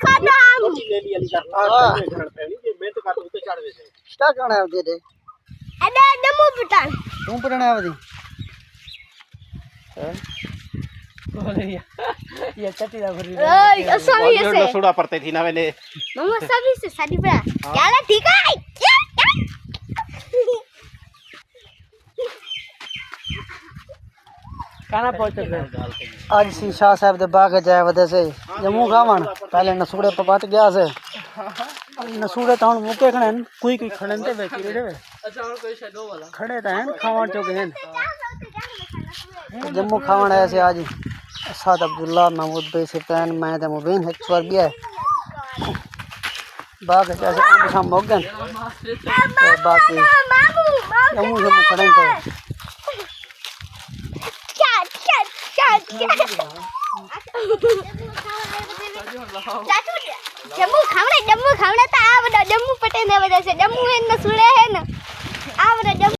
खाना हम ले लिया लीजा हां घर पे नहीं मैं तो काटू तो चढ़वे से क्या करना है दे दे अरे दमू पटान तू पढ़ना है ये चटी दा भरी ओए सभी से सोड़ा पड़ते थी ना मैंने मम्मा सभी से शादी पड़ा क्या ला ठीक है काना पहुंच आज सी शाह साहब दे बाग जाए वदे से जम्मू खावन पहले नसूड़े पपत गया से नसूड़े तो मुके खड़े कोई कोई खड़े ते बेची रे अच्छा और कोई शडो वाला खड़े ता हैं खावन चो गए जम्मू खावन आया से आज साद अब्दुल्ला महमूद भाई सुल्तान मैं ते मुबीन एक बार भी है बाग जैसे हम शाम मोगन बाकी जम्मू से खड़े थे जम्मू खावड़े तो आ बड़ा जम्मू पटे ने वजह से जम्मू है न सुड़े है न